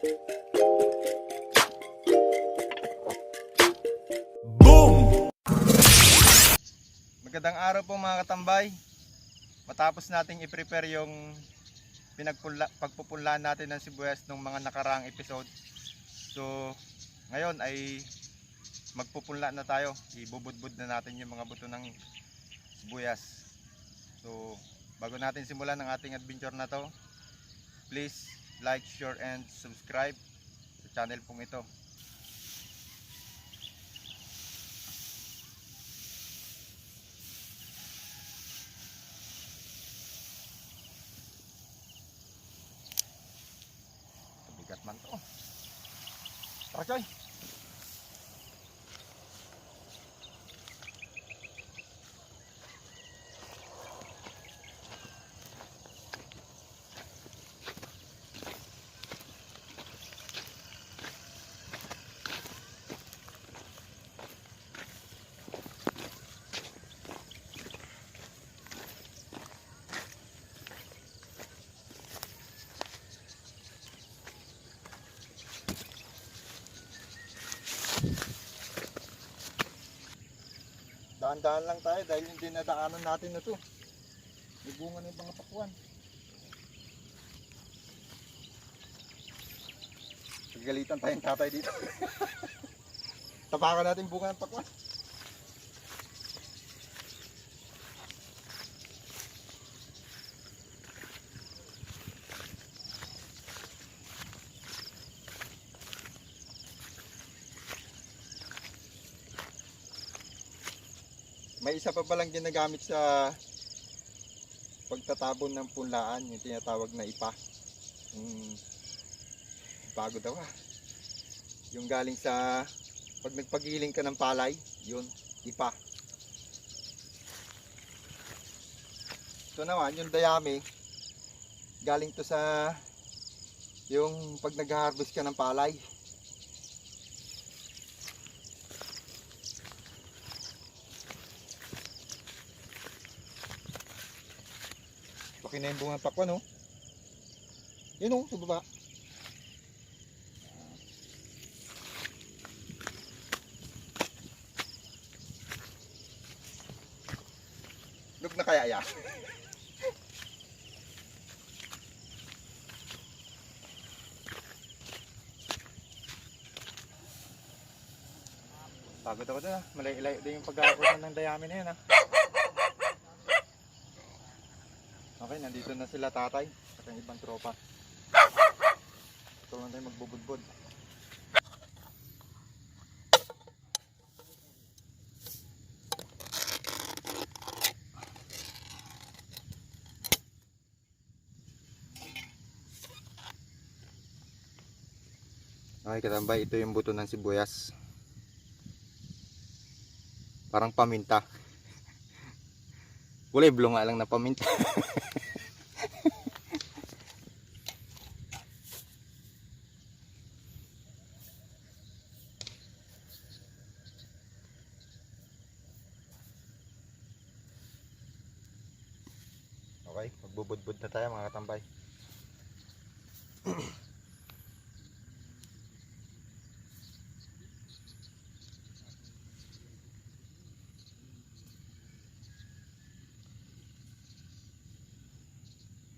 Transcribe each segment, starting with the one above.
Boom! Magandang araw po mga katambay. Matapos nating i-prepare yung pagpupunlaan natin ng sibuyas ng mga nakaraang episode. So, ngayon ay magpupunla na tayo. Ibubudbud na natin yung mga buto ng sibuyas. So, bago natin simulan ang ating adventure na to, please like, share, and subscribe sa channel pong ito. Bigat man to. Tara, Choy! Daan-daan lang tayo dahil yung dinadaanan natin na to, may bunga ng mga pakwan. Pagalitan tayong tatay dito. Tapakan natin bunga ng pakwan. May isa pa palang ginagamit sa pagtatabon ng punlaan, yung tinatawag na ipa. Bago daw yung galing sa pag nagpagiling ka ng palay, yun, ipa. Ito naman, yung dayami, galing to sa yung pag nag-harvest ka ng palay. Okay na yung bunga ng pakwan, oh. Yun, oh, sa baba. Lug na kaya ya. Pagod ako dun, malay-ilay din yung pag-aabutan ng dayami na yun, Okay, nandito na sila tatay at ang ibang tropa. Ito lang tayo magbubudbud. Okay katambay, ito yung buto ng sibuyas. Parang paminta. Kulay blue nga lang na paminta. Okay, magbubudbud na tayo mga katambay.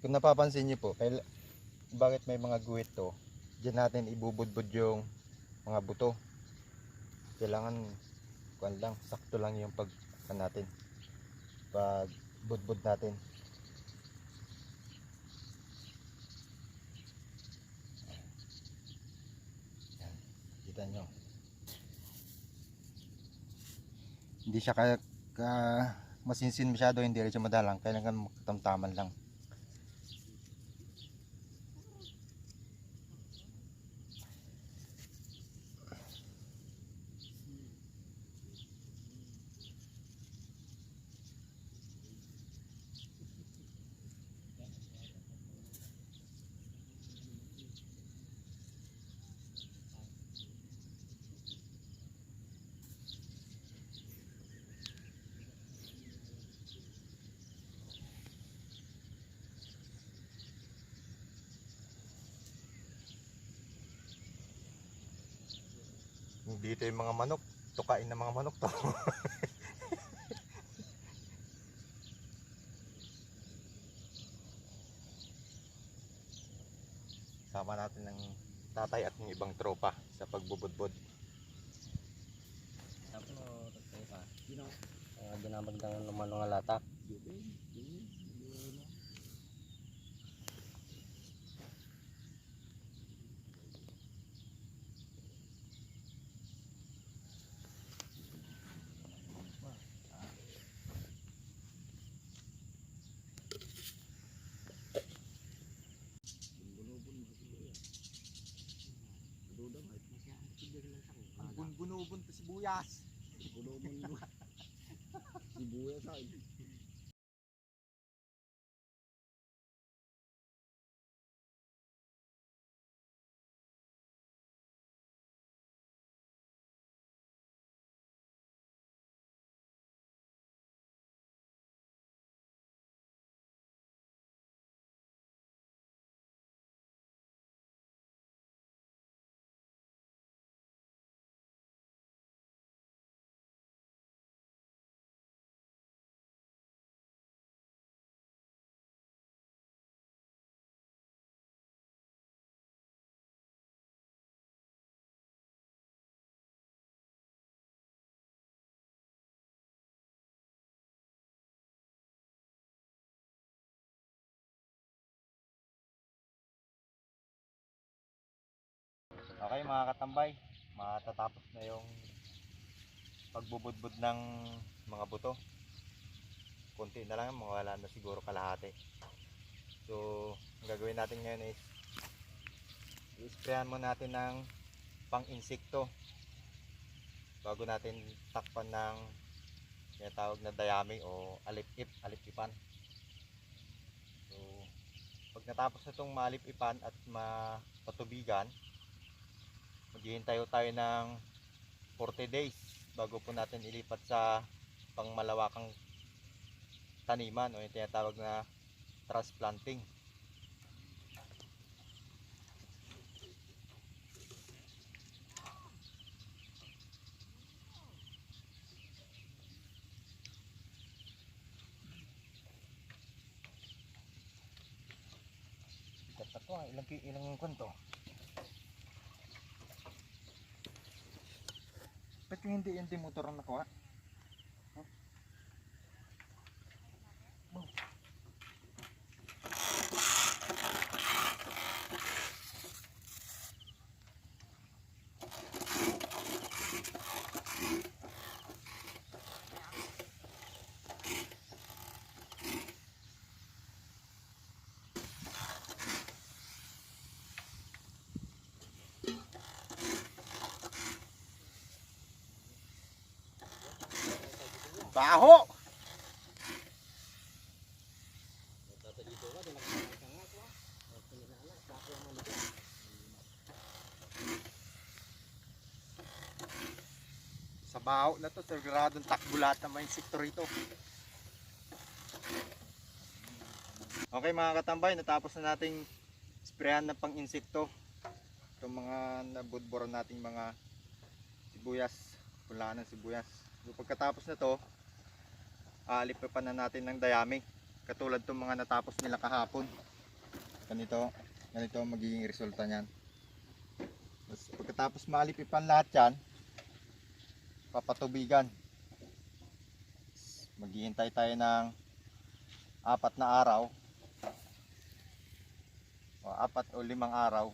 Kung napapansin niyo po, bakit may mga guhit to, diyan natin ibubudbud yung mga buto. Kailangan kuan lang, sakto lang yung pag budbud natin. Yan, kita nyo. Hindi siya masinsin masyado, hindi rin siya madalang, kailangan magtamtaman lang. Dito yung mga manok. Tukain ng mga manok to. Sama natin ng tatay at ng ibang tropa sa pagbubudbud. Tapos pa. Dinamag ng mga lata. Bunbunubon to sibuyas. Sibuyas ay. Okay mga katambay, matatapos na yung pagbubudbud ng mga buto. Kunti na lang, mga wala na siguro kalahati. So, ang gagawin natin ngayon is i-sprayan mo natin ng pang-insekto bago natin takpan ng tinatawag na dayami o alip-ipan. So, pag natapos na itong maalip-ipan at mapatubigan, maghihintay tayo ng 40 days bago po natin ilipat sa pangmalawakang taniman o yung tinatawag na transplanting. Ito, ilang kwento. Ba't hindi yung motor ang nakuha? Huh? Oh. Baho! Sa baho na to, siguradong takbo lahat ng mga insekto rito. Okay mga katambay, natapos na nating sprayan ng pang-insekto itong mga nabudboran nating mga sibuyas, pulaan ng sibuyas. So, pagkatapos na to, alipan na natin ng dayami katulad itong mga natapos nila kahapon. Ganito ang magiging resulta niyan. Tapos, pagkatapos maalipipan lahat yan, papatubigan. Maghihintay tayo ng 4 na araw o 4 o 5 araw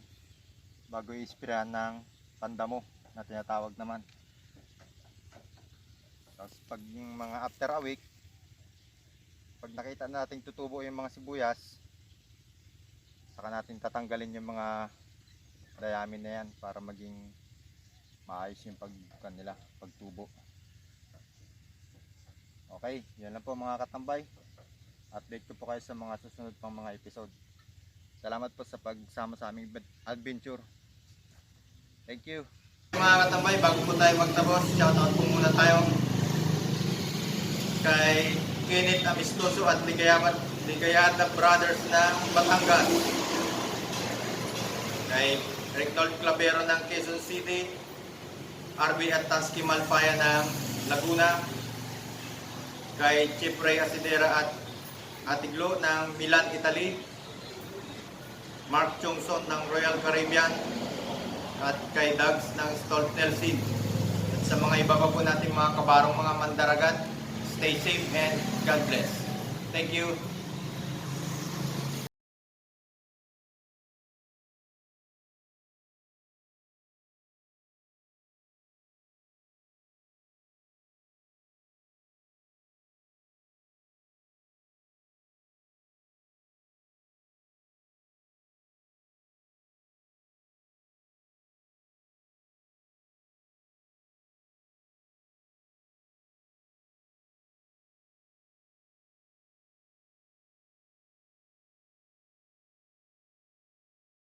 bago i-sprayan ng pandamo na tinatawag naman. Tapos pag yung mga after a week, pag nakita natin tutubo yung mga sibuyas, saka natin tatanggalin yung mga dayami na yan para maging maayos yung pagbukan nila, pagtubo. Okay, yan lang po mga katambay. Update ko po kayo sa mga susunod pang mga episode. Salamat po sa pagsama sa aming adventure. Thank you. Mga katambay, bago po tayo magtapos, shoutout po muna tayo kay Kenneth Amistoso at Ligayata Brothers ng Batangas, kay Reynald Clavero ng Quezon City, RB at Tansky Malpaya ng Laguna, kay Chief Ray Asidera at Atiglo ng Milan, Italy, Mark Chongson ng Royal Caribbean, at kay Dags ng Stoltelsin. At sa mga iba pa po nating mga kabarong mga mandaragat, stay safe and God bless. Thank you.